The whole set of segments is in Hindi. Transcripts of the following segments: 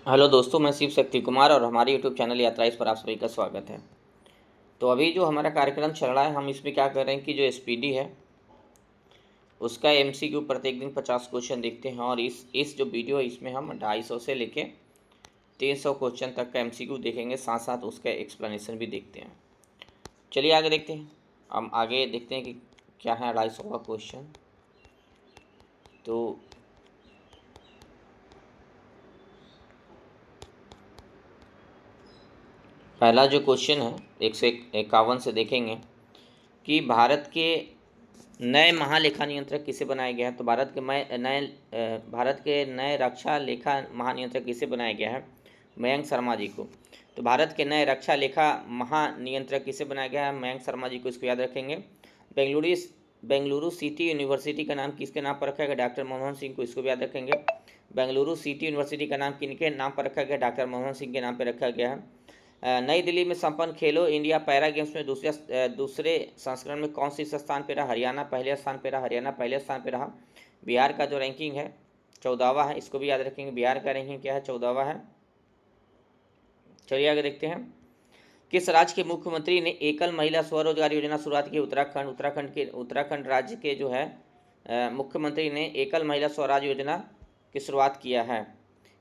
हेलो दोस्तों, मैं शिव शक्ति कुमार और हमारे यूट्यूब चैनल यात्रा इस पर आप सभी का स्वागत है। तो अभी जो हमारा कार्यक्रम चल रहा है, हम इसमें क्या कर रहे हैं कि जो एसपीडी है उसका एमसीक्यू प्रत्येक दिन 50 क्वेश्चन देखते हैं। और इस जो वीडियो है इसमें हम 250 से लेके 300 क्वेश्चन तक का एमसीक्यू देखेंगे, साथ साथ उसका एक्सप्लेनेशन भी देखते हैं। चलिए आगे देखते हैं। हम आगे देखते हैं कि क्या है 250 का क्वेश्चन। तो पहला जो क्वेश्चन है 151 से देखेंगे कि नए महालेखा नियंत्रक किसे बनाया गया है। तो भारत के नए रक्षा लेखा महानियंत्रक किसे बनाया गया है? मयंक शर्मा जी को। तो भारत के नए रक्षा लेखा महानियंत्रक किसे बनाया गया है? मयंक शर्मा जी को। इसको याद रखेंगे। बेंगलुरु बेंगलुरु सिटी यूनिवर्सिटी का नाम किसके नाम पर रखा गया? डॉक्टर मनमोहन सिंह को। इसको भी याद रखेंगे। बेंगलुरु सिटी यूनिवर्सिटी का नाम किनके नाम पर रखा गया? डॉक्टर मनमोहन सिंह के नाम पर रखा गया है। नई दिल्ली में संपन्न खेलो इंडिया पैरा गेम्स में दूसरे संस्करण में कौन सी स्थान पे रहा? हरियाणा पहले स्थान पे रहा। हरियाणा पहले स्थान पे रहा। बिहार का जो रैंकिंग है 14वां है। इसको भी याद रखेंगे। बिहार का रैंकिंग क्या है? 14वां है। चलिए आगे देखते हैं। किस राज्य के मुख्यमंत्री ने एकल महिला स्वरोजगार योजना शुरुआत की? उत्तराखंड राज्य के जो है मुख्यमंत्री ने एकल महिला स्वराज योजना की शुरुआत किया है।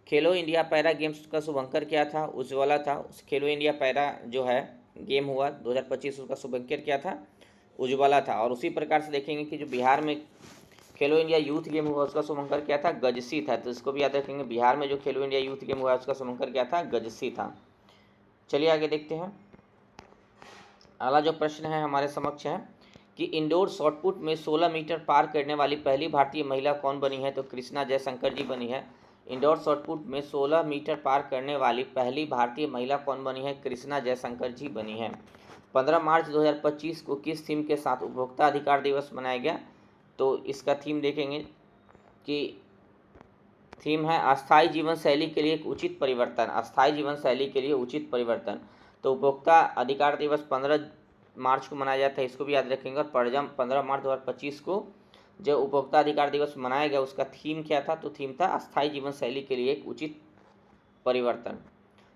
खेलो इंडिया पैरा गेम्स का शुभंकर क्या था? उज्ज्वला था। खेलो इंडिया पैरा जो है गेम हुआ 2025, उसका शुभंकर क्या था? उज्ज्वला था। और उसी प्रकार से देखेंगे कि जो बिहार में खेलो इंडिया यूथ गेम हुआ उसका शुभंकर क्या था? गजसी था। तो इसको भी याद रखेंगे। बिहार में जो खेलो इंडिया यूथ गेम हुआ उसका शुभंकर क्या था? गजसी था। चलिए आगे देखते हैं। अगला जो प्रश्न है हमारे समक्ष है कि इंडोर शॉटपुट में 16 मीटर पार करने वाली पहली भारतीय महिला कौन बनी है? तो कृष्णा जयशंकर जी बनी है। इंडोर शॉटपुट में 16 मीटर पार करने वाली पहली भारतीय महिला कौन बनी है? कृष्णा जयशंकर जी बनी है। 15 मार्च 2025 को किस थीम के साथ उपभोक्ता अधिकार दिवस मनाया गया? तो इसका थीम देखेंगे कि थीम है अस्थायी जीवन शैली के लिए एक उचित परिवर्तन। अस्थायी जीवन शैली के लिए उचित परिवर्तन। तो उपभोक्ता अधिकार दिवस 15 मार्च को मनाया जाता है। इसको भी याद रखेंगे। और 15 मार्च 2025 को जो उपभोक्ता अधिकार दिवस मनाया गया उसका थीम क्या था? तो थीम था अस्थायी जीवन शैली के लिए एक उचित परिवर्तन।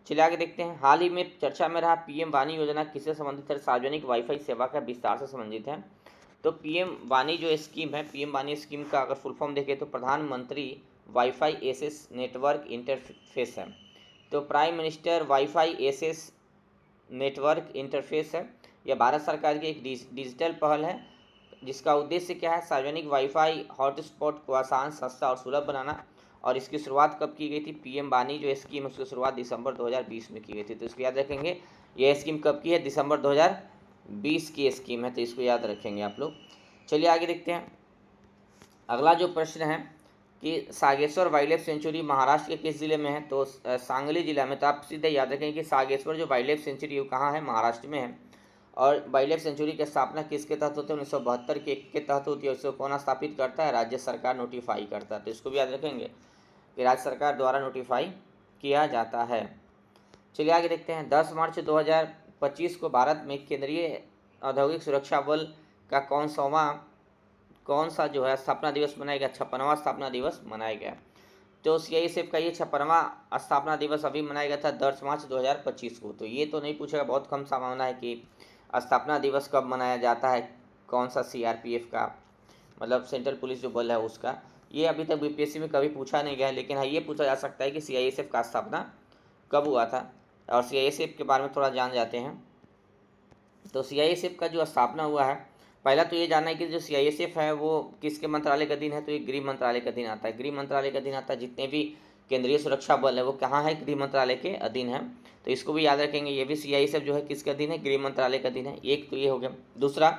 चलिए आगे देखते हैं। हाल ही में चर्चा में रहा पीएम वाणी योजना किससे संबंधित है? सार्वजनिक वाईफाई सेवा का विस्तार से संबंधित है। तो पीएम वाणी जो स्कीम है, पीएम वाणी स्कीम का अगर फुल फॉर्म देखें तो प्रधानमंत्री वाईफाई एसेस नेटवर्क इंटरफेस है। तो prime minister wifi access network interface है। यह भारत सरकार की एक डिजिटल पहल है जिसका उद्देश्य क्या है? सार्वजनिक वाईफाई हॉटस्पॉट को आसान, सस्ता और सुलभ बनाना। और इसकी शुरुआत कब की गई थी? पीएम वाणी जो स्कीम है उसकी शुरुआत दिसंबर 2020 में की गई थी। तो इसको याद रखेंगे। यह स्कीम कब की है? दिसंबर 2020 की स्कीम है। तो इसको याद रखेंगे आप लोग। चलिए आगे देखते हैं। अगला जो प्रश्न है कि Sageshwar wild life sanctuary Maharashtra के किस जिले में है? तो सांगली जिला में। तो आप सीधे याद रखेंगे कि सागेश्वर जो वाइल्ड लाइफ सेंचुरी वो कहाँ है? महाराष्ट्र में है। और वाइल्ड लाइफ सेंचुरी की स्थापना किसके तहत होती है? 1972 के तहत होती है। इसको कौन स्थापित करता है? राज्य सरकार नोटिफाई करता है। तो इसको भी याद रखेंगे कि राज्य सरकार द्वारा नोटिफाई किया जाता है। चलिए आगे देखते हैं। 10 मार्च 2025 को भारत में केंद्रीय औद्योगिक सुरक्षा बल का कौन सा जो है स्थापना दिवस मनाया गया? 56वां स्थापना दिवस मनाया गया। तो सीआईएसएफ का ये 56वां स्थापना दिवस अभी मनाया गया था 10 मार्च 2025 को। तो ये तो नहीं पूछेगा, बहुत कम संभावना है कि स्थापना दिवस कब मनाया जाता है, कौन सा सीआरपीएफ का, मतलब सेंट्रल पुलिस जो बल है उसका। ये अभी तक बीपीएससी में कभी पूछा नहीं गया है। लेकिन हाँ, ये पूछा जा सकता है कि सीआईएसएफ का स्थापना कब हुआ था। और सीआईएसएफ के बारे में थोड़ा जान जाते हैं। तो सीआईएसएफ का जो स्थापना हुआ है, पहला तो ये जानना है कि जो सीआईएसएफ है वो किसके मंत्रालय का अधीन है? तो ये गृह मंत्रालय का अधीन आता है। गृह मंत्रालय का अधीन आता है। जितने भी केंद्रीय सुरक्षा बल है वो कहाँ है? गृह मंत्रालय के अधीन है। तो इसको भी याद रखेंगे। ये भी सीआईएसएफ जो है किसके अधीन है? गृह मंत्रालय का अधीन है। एक तो ये हो गया। दूसरा,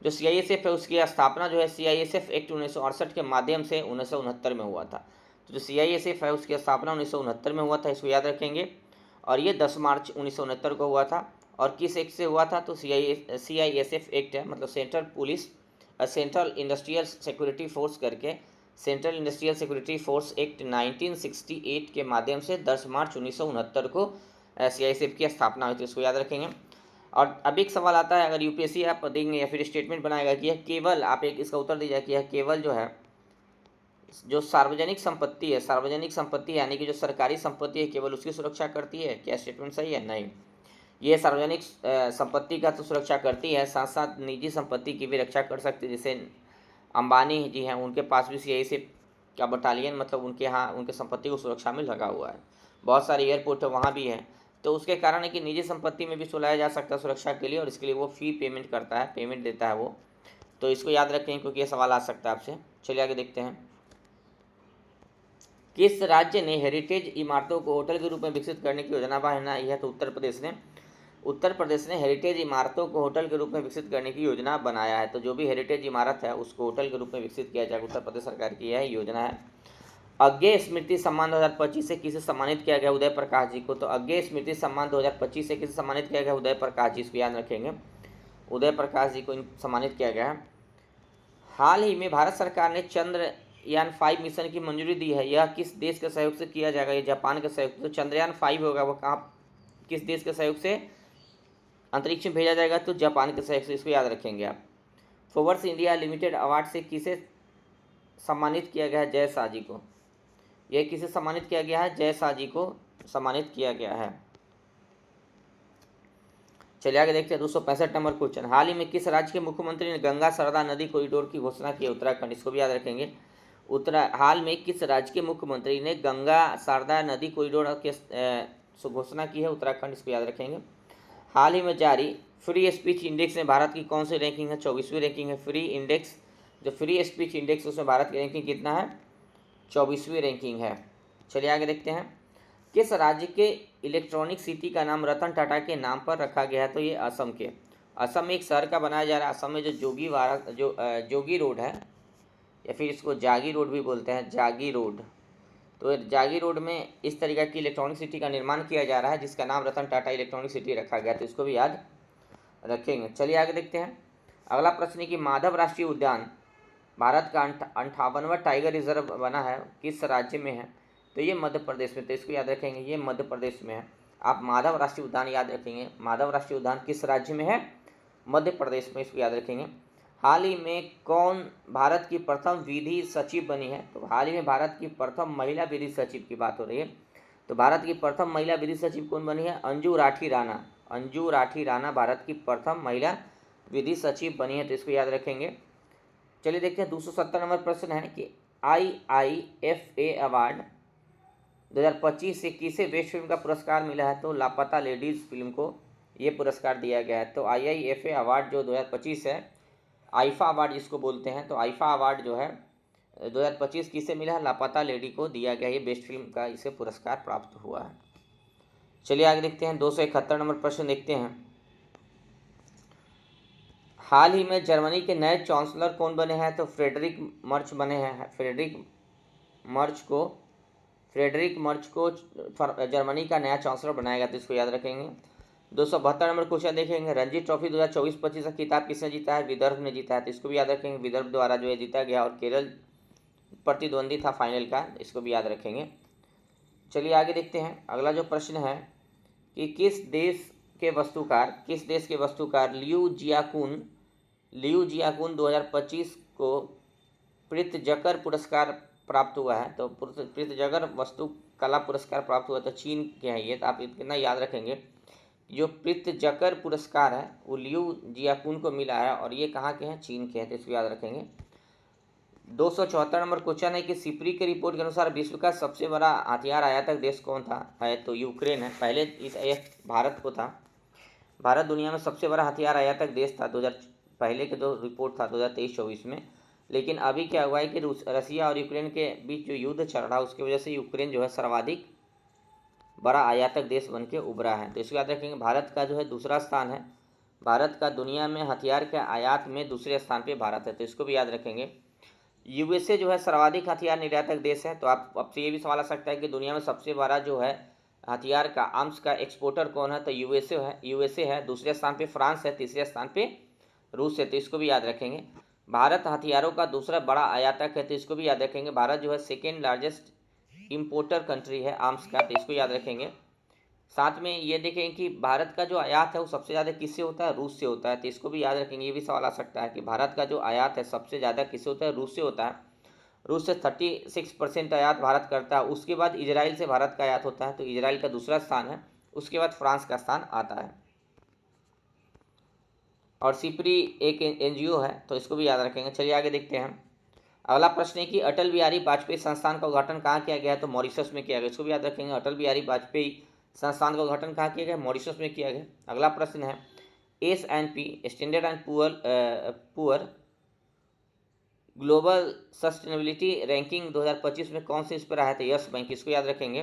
जो सीआईएसएफ है उसकी स्थापना जो है सीआईएसएफ एक्ट 1968 के माध्यम से 1969 में हुआ था। तो जो सीआईएसएफ है उसकी स्थापना 1969 में हुआ था। इसको याद रखेंगे। और ये 10 मार्च 1969 को हुआ था। और किस एक्ट से हुआ था? तो सीआईएसएफ एक्ट है, मतलब सेंट्रल इंडस्ट्रियल सिक्योरिटी फोर्स करके central industrial security force act 1968 के माध्यम से 10 मार्च 1969 को सीआईएसएफ की स्थापना हुई थी। इसको याद रखेंगे। और अब एक सवाल आता है, अगर यूपीएससी आप देंगे या फिर स्टेटमेंट बनाएगा कि यह केवल, आप एक इसका उत्तर दीजिए कि यह केवल जो है जो सार्वजनिक संपत्ति है, सार्वजनिक संपत्ति यानी कि जो सरकारी संपत्ति है केवल उसकी सुरक्षा करती है? क्या स्टेटमेंट सही है? नहीं, ये सार्वजनिक संपत्ति का तो सुरक्षा करती है, साथ साथ निजी संपत्ति की भी रक्षा कर सकती है। जैसे अंबानी जी हैं, उनके पास भी यही से क्या बटालियन, मतलब उनके यहाँ उनके संपत्ति को सुरक्षा में लगा हुआ है। बहुत सारे एयरपोर्ट है वहाँ भी है, तो उसके कारण है कि निजी संपत्ति में भी सुलाया जा सकता है सुरक्षा के लिए, और इसके लिए वो फ़ी पेमेंट करता है, पेमेंट देता है वो। तो इसको याद रखें क्योंकि ये सवाल आ सकता है आपसे। चलिए आगे देखते हैं। किस राज्य ने हेरिटेज इमारतों को होटल के रूप में विकसित करने की योजना बनाई है? तो उत्तर प्रदेश ने। उत्तर प्रदेश ने हेरिटेज इमारतों को होटल के रूप में विकसित करने की योजना बनाया है। तो जो भी हेरिटेज इमारत है उसको होटल के रूप में विकसित किया जाएगा, उत्तर प्रदेश सरकार की यह योजना है। अज्ञेय स्मृति सम्मान 2025 से किसे सम्मानित किया गया? उदय प्रकाश जी को। तो अज्ञेय स्मृति सम्मान 2025 से किसे सम्मानित किया गया? उदय प्रकाश जी, इसको याद रखेंगे, उदय प्रकाश जी को सम्मानित किया गया है। हाल ही में भारत सरकार ने चंद्रयान 5 मिशन की मंजूरी दी है, यह किस देश के सहयोग से किया जाएगा? ये जापान के सहयोग से। तो चंद्रयान 5 होगा वो कहाँ, किस देश के सहयोग से अंतरिक्ष में भेजा जाएगा? तो जापान के सहयोग से, इसको याद रखेंगे आप। फोर्ब्स इंडिया लिमिटेड अवार्ड से किसे सम्मानित किया गया है? जय शाह जी को। यह किसे सम्मानित किया गया है? जय शाह जी को सम्मानित किया गया है। चलिए आगे देखते हैं 265 नंबर क्वेश्चन। हाल ही में किस राज्य के मुख्यमंत्री ने गंगा सरदा नदी कॉरिडोर की घोषणा की? उत्तराखंड, इसको भी याद रखेंगे। हाल में किस राज्य के मुख्यमंत्री ने गंगा शारदा नदी कॉरिडोर के घोषणा की है? उत्तराखंड, इसको याद रखेंगे। हाल ही में जारी फ्री स्पीच इंडेक्स में भारत की कौन सी रैंकिंग है? 24वीं रैंकिंग है। फ्री इंडेक्स, जो फ्री स्पीच इंडेक्स उसमें भारत की रैंकिंग कितना है? 24वीं रैंकिंग है। चलिए आगे देखते हैं। किस राज्य के इलेक्ट्रॉनिक सिटी का नाम रतन टाटा के नाम पर रखा गया है? तो ये असम के। असम में एक शहर का बनाया जा रहा है। असम में जो जोगी रोड है, या फिर इसको जागी रोड भी बोलते हैं, जागी रोड। तो जागी रोड में इस तरीके की इलेक्ट्रॉनिक सिटी का निर्माण किया जा रहा है जिसका नाम रतन टाटा इलेक्ट्रॉनिक सिटी रखा गया, तो इसको भी याद रखेंगे। चलिए आगे देखते हैं। अगला प्रश्न है कि माधव राष्ट्रीय उद्यान भारत का 58वां टाइगर रिजर्व बना है, किस राज्य में है? तो ये मध्य प्रदेश में, तो इसको याद रखेंगे, ये मध्य प्रदेश में है। आप माधव राष्ट्रीय उद्यान याद रखेंगे। माधव राष्ट्रीय उद्यान किस राज्य में है? मध्य प्रदेश में, इसको याद रखेंगे। हाल ही में कौन भारत की प्रथम विधि सचिव बनी है? तो हाल ही में भारत की प्रथम महिला विधि सचिव की बात हो रही है। तो भारत की प्रथम महिला विधि सचिव कौन बनी है? अंजू राठी राणा। अंजू राठी राणा भारत की प्रथम महिला विधि सचिव बनी है, तो इसको याद रखेंगे। चलिए देखते हैं 270 नंबर प्रश्न है कि IIFA अवार्ड 2025 से किसे बेस्ट फिल्म का पुरस्कार मिला है? तो लापता लेडीज़ फिल्म को ये पुरस्कार दिया गया है। तो IIFA अवार्ड जो 2025 है, आईफा अवार्ड जिसको बोलते हैं, तो आईफा अवार्ड जो है 2025 किसे मिला है? लापता लेडी को दिया गया, ये बेस्ट फिल्म का इसे पुरस्कार प्राप्त हुआ है। चलिए आगे देखते हैं 271 नंबर प्रश्न देखते हैं। हाल ही में जर्मनी के नए चांसलर कौन बने हैं? तो फ्रेडरिक मर्च बने हैं। फ्रेडरिक मर्च को जर्मनी का नया चांसलर बनाया गया, तो इसको याद रखेंगे। 272 नंबर क्वेश्चन देखेंगे। रणजी ट्रॉफी 2024-25 का खिताब किसने जीता है? विदर्भ ने जीता है, तो इसको भी याद रखेंगे। विदर्भ द्वारा जो है जीता गया, और केरल प्रतिद्वंदी था फाइनल का, इसको भी याद रखेंगे। चलिए आगे देखते हैं। अगला जो प्रश्न है कि किस देश के वस्तुकार लियू जियाकुन 2025 को प्रित्जकर पुरस्कार प्राप्त हुआ है? तो प्रित्जकर वस्तु कला पुरस्कार प्राप्त हुआ, तो चीन के हैं ये, तो आप इतना याद रखेंगे। जो प्रित्जकर पुरस्कार है वो लियू जियाकुन को मिला है, और ये कहाँ के हैं? चीन के हैं, तो इसको याद रखेंगे। 274 नंबर क्वेश्चन है कि सिपरी के रिपोर्ट के अनुसार विश्व का सबसे बड़ा हथियार आयातक देश कौन था? है तो यूक्रेन है। पहले इस भारत को था। भारत दुनिया में सबसे बड़ा हथियार आयातक देश था 2000 पहले के जो रिपोर्ट था 2023-24 में। लेकिन अभी क्या हुआ है कि रसिया और यूक्रेन के बीच जो युद्ध चल रहा है उसकी वजह से यूक्रेन जो है सर्वाधिक बड़ा आयातक देश बन के उभरा है, तो इसको याद रखेंगे। भारत का जो है दूसरा स्थान है, भारत का दुनिया में हथियार के आयात में दूसरे स्थान पे भारत है, तो इसको भी याद रखेंगे। USA जो है सर्वाधिक हथियार निर्यातक देश है। तो आप आपसे ये भी सवाल आ सकता है कि दुनिया में सबसे बड़ा जो है हथियार का आर्म्स का एक्सपोर्टर कौन है? तो USA है। दूसरे स्थान पे फ्रांस है, तीसरे स्थान पे रूस है, तो इसको भी याद रखेंगे। भारत हथियारों का दूसरा बड़ा आयातक है, तो इसको भी याद रखेंगे। भारत जो है सेकेंड लार्जेस्ट इम्पोर्टर कंट्री है आर्म्स का, तो इसको याद रखेंगे। साथ में ये देखें कि भारत का जो आयात है वो सबसे ज़्यादा किससे होता है? रूस से होता है, तो इसको भी याद रखेंगे। ये भी सवाल आ सकता है कि भारत का जो आयात है सबसे ज़्यादा किससे होता है? रूस से होता है। रूस से 36% आयात भारत करता है। उसके बाद इजराइल से भारत का आयात होता है, तो इजराइल का दूसरा स्थान है। उसके बाद फ्रांस का स्थान आता है। और सिप्री एक एनजीओ है, तो इसको भी याद रखेंगे। चलिए आगे देखते हैं। अगला प्रश्न है कि अटल बिहारी वाजपेयी संस्थान का उद्घाटन कहाँ किया गया है, तो मॉरिशस में किया गया। इसको भी याद रखेंगे। अटल बिहारी वाजपेयी संस्थान का उद्घाटन कहाँ किया गया, मॉरिशस में किया गया। अगला प्रश्न है S&P standard and poor global sustainability ranking 2025 में कौन से इस पर आया था, यस बैंक। इसको याद रखेंगे।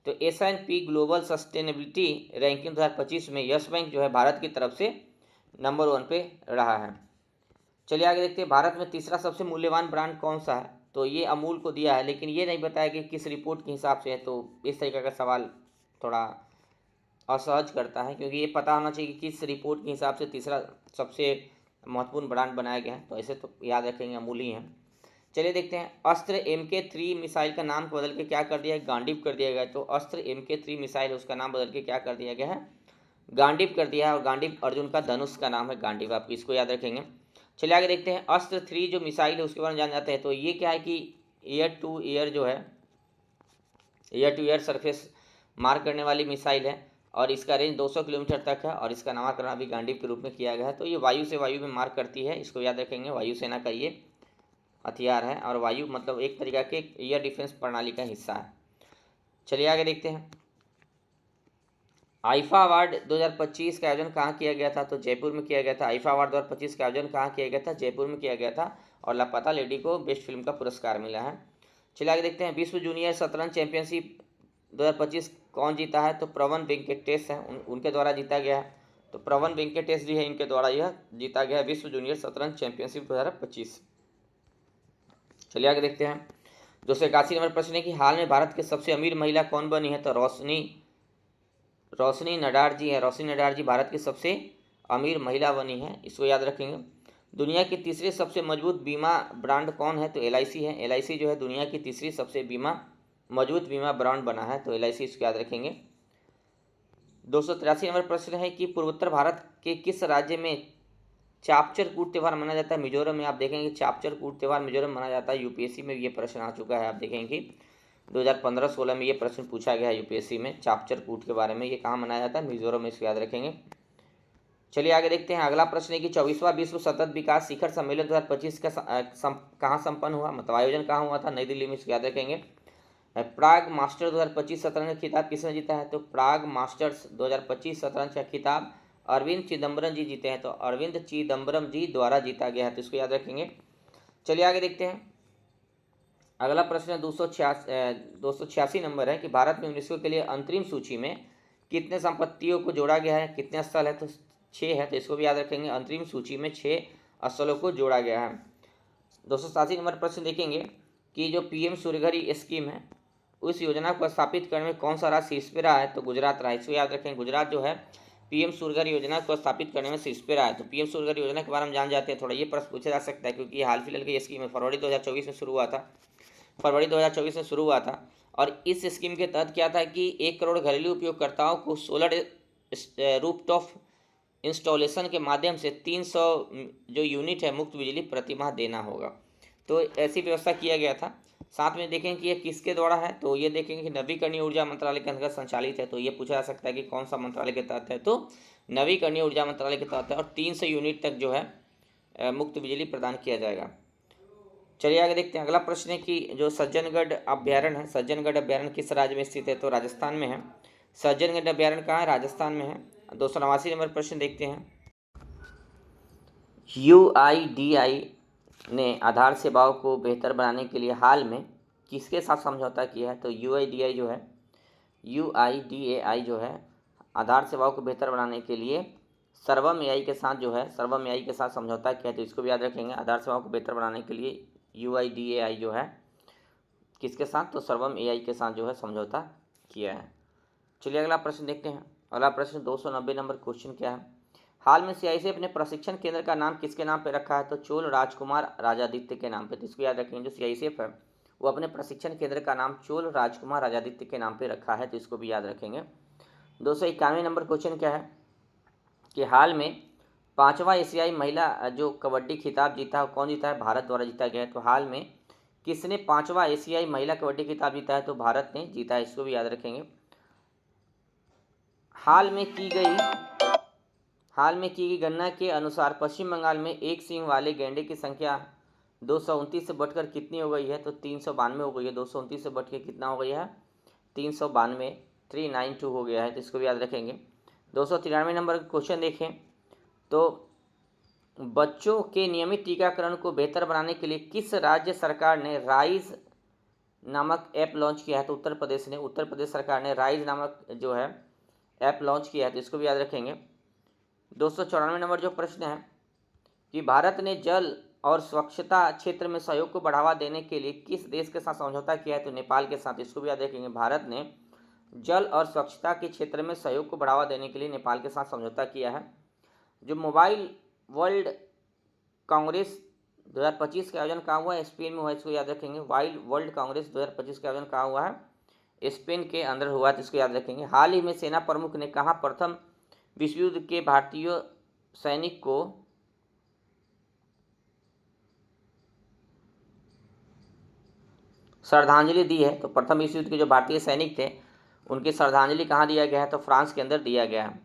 तो S&P ग्लोबल सस्टेनेबिलिटी रैंकिंग 2025 में यस बैंक जो है भारत की तरफ से नंबर 1 पे रहा है। चलिए आगे देखते हैं। भारत में तीसरा सबसे मूल्यवान ब्रांड कौन सा है, तो ये अमूल को दिया है, लेकिन ये नहीं बताया कि किस रिपोर्ट के हिसाब से है। तो इस तरीके का सवाल थोड़ा असहज करता है, क्योंकि ये पता होना चाहिए कि किस रिपोर्ट के हिसाब से तीसरा सबसे महत्वपूर्ण ब्रांड बनाया गया है। तो ऐसे तो याद रखेंगे अमूल ही है। चलिए देखते हैं। अस्त्र MK3 मिसाइल का नाम बदल के क्या कर दिया है, गांडीव कर दिया गया। तो अस्त्र MK3 मिसाइल है, उसका नाम बदल के क्या कर दिया गया है, गांडीव कर दिया है। और गांडीव अर्जुन का धनुष का नाम है गांडीव, आप इसको याद रखेंगे। चलिए आगे देखते हैं। अस्त्र 3 जो मिसाइल है उसके बारे में जान जाते हैं। तो ये क्या है कि एयर टू एयर जो है, एयर टू एयर सरफेस मार करने वाली मिसाइल है, और इसका रेंज 200 किलोमीटर तक है, और इसका नामकरण अभी गांडीव के रूप में किया गया है। तो ये वायु से वायु में मार करती है, इसको याद रखेंगे। वायुसेना का ये हथियार है, और वायु मतलब एक तरीका के एयर डिफेंस प्रणाली का हिस्सा है। चलिए आगे देखते हैं। आईफा अवार्ड 2025 का आयोजन कहाँ किया गया था, तो जयपुर में किया गया था। आईफा अवार्ड 2025 का आयोजन कहाँ किया गया था, जयपुर में किया गया था। और लापता लेडी को बेस्ट फिल्म का पुरस्कार मिला है। चलिए आगे देखते हैं। विश्व जूनियर शतरंज चैंपियनशिप 2025 कौन जीता है, तो प्रवन वेंकटेश है, उनके द्वारा जीता गया है। तो प्रवन वेंकटेश जी है, इनके द्वारा यह जीता गया है विश्व जूनियर शतरंज चैंपियनशिप 2025। चलिए आगे देखते हैं। 281 नंबर प्रश्न है कि हाल में भारत के सबसे अमीर महिला कौन बनी है, तो रोशनी नडार जी है। रोशनी नडार जी भारत की सबसे अमीर महिला बनी है, इसको याद रखेंगे। दुनिया की तीसरी सबसे मजबूत बीमा ब्रांड कौन है, तो LIC है। LIC जो है दुनिया की तीसरी सबसे मजबूत बीमा ब्रांड बना है, तो LIC इसको याद रखेंगे। 283 नंबर प्रश्न है कि पूर्वोत्तर भारत के किस राज्य में चापचर कूट त्यौहार मनाया जाता है, मिजोरम में। आप देखेंगे चापचर कूट त्यौहार मिजोरम मनाया जाता है। यूपीएससी में ये प्रश्न आ चुका है, आप देखेंगे कि 2015-16 में ये प्रश्न पूछा गया है यूपीएससी में, चापचर कूट के बारे में। ये कहाँ मनाया जाता है, मिजोरम में, इसको याद रखेंगे। चलिए आगे देखते हैं। अगला प्रश्न है कि 24वां विश्व सतत विकास शिखर सम्मेलन 2025 का कहाँ संपन्न हुआ, मतलब आयोजन कहाँ हुआ था, नई दिल्ली में, इसको याद रखेंगे। प्राग मास्टर्स 2025 शतरंज का खिताब किसने जीता है, तो प्राग मास्टर्स 2025 शतरंज का खिताब अरविंद चिदम्बरम जी जीते हैं। तो अरविंद चिदम्बरम जी द्वारा जीता गया है, तो इसको याद रखेंगे। चलिए आगे देखते हैं। अगला प्रश्न 286 नंबर है कि भारत में यूनेस्को के लिए अंतरिम सूची में कितने संपत्तियों को जोड़ा गया है, कितने स्थल है, तो 6 है, तो इसको भी याद रखेंगे। अंतरिम सूची में 6 स्थलों को जोड़ा गया है। 287 नंबर प्रश्न देखेंगे कि जो PM सूर्यघर स्कीम है, उस योजना को स्थापित करने में कौन सा राज्य शीर्ष पे रहा है, तो गुजरात रहा है, इसको याद रखेंगे। गुजरात जो है PM सूर्यघर योजना को स्थापित करने में शीर्ष पे रहा है। तो PM सूर्यघर योजना के बारे में जान जाते हैं थोड़ा, ये प्रश्न पूछा जा सकता है, क्योंकि हाल फिलहाल की स्कीम है, फरवरी 2024 में शुरू हुआ था। और इस स्कीम के तहत क्या था कि 1 करोड़ घरेलू उपयोगकर्ताओं को सोलर रूफटॉप इंस्टॉलेशन के माध्यम से 300 जो यूनिट है मुफ्त बिजली प्रतिमाह देना होगा। तो ऐसी व्यवस्था किया गया था। साथ में देखेंगे कि ये किसके द्वारा है, तो ये देखेंगे कि नवीकरणीय ऊर्जा मंत्रालय के अंतर्गत संचालित है। तो ये पूछा जा सकता है कि कौन सा मंत्रालय के तहत है, तो नवीकरणीय ऊर्जा मंत्रालय के तहत है, और 300 यूनिट तक जो है मुफ्त बिजली प्रदान किया जाएगा। चलिए आगे देखते हैं। अगला प्रश्न है कि जो सज्जनगढ़ अभ्यारण्य है, सज्जनगढ़ अभ्यारण्य किस राज्य में स्थित है, तो राजस्थान में है। सज्जनगढ़ अभ्यारण्य कहाँ है, राजस्थान में है। 289 नंबर प्रश्न देखते हैं। UIDAI ने आधार सेवाओं को बेहतर बनाने के लिए हाल में किसके साथ समझौता किया है, तो UIDAI जो है आधार सेवाओं को बेहतर बनाने के लिए सर्वम AI के साथ सर्वम AI के साथ समझौता किया है, तो इसको भी याद रखेंगे। आधार सेवाओं को बेहतर बनाने के लिए UIDAI जो है किसके साथ, तो सर्वम AI के साथ जो है समझौता किया है। चलिए अगला प्रश्न देखते हैं। अगला प्रश्न 290 नंबर क्वेश्चन क्या है, हाल में CICF अपने प्रशिक्षण केंद्र का नाम किसके नाम पे रखा है, तो चोल राजकुमार राजादित्य के नाम पे। तो इसको याद रखेंगे, जो CICF है वो अपने प्रशिक्षण केंद्र का नाम चोल राजकुमार राजादित्य के नाम पे रखा है, तो इसको भी याद रखेंगे। 291 नंबर क्वेश्चन क्या है कि हाल में 5वां एशियाई महिला जो कबड्डी खिताब जीता है, कौन जीता है, भारत द्वारा जीता गया है। तो हाल में किसने 5वां एशियाई महिला कबड्डी खिताब जीता है? तो भारत ने जीता है, इसको भी याद रखेंगे। हाल में की गई गणना के अनुसार पश्चिम बंगाल में एक सींग वाले गैंडे की संख्या 229 से बढ़कर कितनी हो गई है? तो 392 हो गई है। 229 से बढ़ के कितना हो गया है? 392, 392 हो गया है, तो इसको भी याद रखेंगे। 293 नंबर का क्वेश्चन देखें तो बच्चों के नियमित टीकाकरण को बेहतर बनाने के लिए किस राज्य सरकार ने राइज नामक ऐप लॉन्च किया है? तो उत्तर प्रदेश सरकार ने राइज नामक जो है ऐप लॉन्च किया है, तो इसको भी याद रखेंगे। 294 नंबर जो प्रश्न है कि भारत ने जल और स्वच्छता क्षेत्र में सहयोग को बढ़ावा देने के लिए किस देश के साथ समझौता किया है? तो नेपाल के साथ, इसको भी याद रखेंगे। भारत ने जल और स्वच्छता के क्षेत्र में सहयोग को बढ़ावा देने के लिए नेपाल के साथ समझौता किया है। जो मोबाइल वर्ल्ड कांग्रेस 2025 का आयोजन कहाँ हुआ है? स्पेन में हुआ, इसको याद रखेंगे। मोबाइल वर्ल्ड कांग्रेस 2025 का आयोजन कहाँ हुआ है? स्पेन के अंदर हुआ, तो इसको याद रखेंगे। हाल ही में सेना प्रमुख ने कहा प्रथम विश्व युद्ध के भारतीय सैनिक को श्रद्धांजलि दी है? तो प्रथम विश्व युद्ध के जो भारतीय सैनिक थे उनकी श्रद्धांजलि कहाँ दिया गया है? तो फ्रांस के अंदर दिया गया है।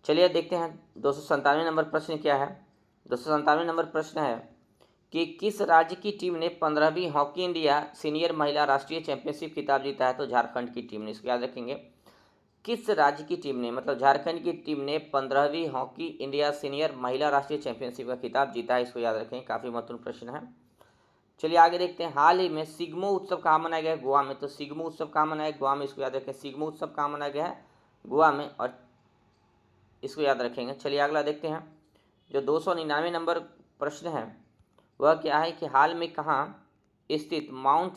चलिए देखते हैं 297 नंबर प्रश्न क्या है। 297 नंबर प्रश्न है कि किस राज्य की टीम ने 15वीं हॉकी इंडिया सीनियर महिला राष्ट्रीय चैंपियनशिप खिताब जीता है? तो झारखंड की टीम ने, इसको याद रखेंगे। किस राज्य की टीम ने, मतलब झारखंड की टीम ने 15वीं हॉकी इंडिया सीनियर महिला राष्ट्रीय चैंपियनशिप का खिताब जीता है, इसको याद रखेंगे। काफ़ी महत्वपूर्ण प्रश्न है। चलिए आगे देखते हैं। हाल ही में सिग्मो उत्सव कहाँ मनाया गया है? गोवा में। तो सिग्मो उत्सव कहाँ मनाया गया? गोवा में, इसको याद रखें। सिग्मो उत्सव कहाँ मनाया गया है? गोवा में, और इसको याद रखेंगे। चलिए अगला देखते हैं। जो 299 नंबर प्रश्न है वह क्या है कि हाल में कहाँ स्थित माउंट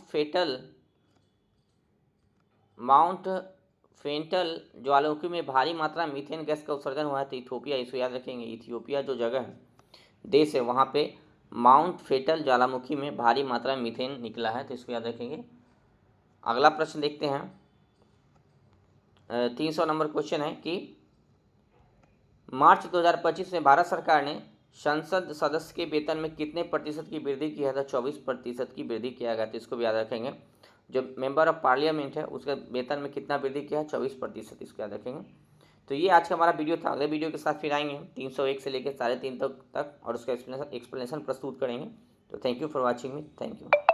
फेंटल ज्वालामुखी में भारी मात्रा में मीथेन गैस का उत्सर्जन हुआ है? तो इथियोपिया, इसको याद रखेंगे। इथियोपिया जो जगह है, देश है, वहाँ पे माउंट फेटल ज्वालामुखी में भारी मात्रा में मीथेन निकला है, तो इसको याद रखेंगे। अगला प्रश्न देखते हैं। 300 नंबर क्वेश्चन है कि मार्च 2025 में भारत सरकार ने संसद सदस्य के वेतन में कितने प्रतिशत की वृद्धि की है? तो 24% की वृद्धि किया गया, तो इसको भी याद रखेंगे। जो मेंबर ऑफ पार्लियामेंट है उसके वेतन में कितना वृद्धि किया है? 24%, इसको याद रखेंगे। तो ये आज का हमारा वीडियो था। अगले वीडियो के साथ फिर आएंगे 301 से लेकर 3.5 तक और उसका एक्सप्लेनेशन प्रस्तुत करेंगे। तो thank you for watching me. Thank you.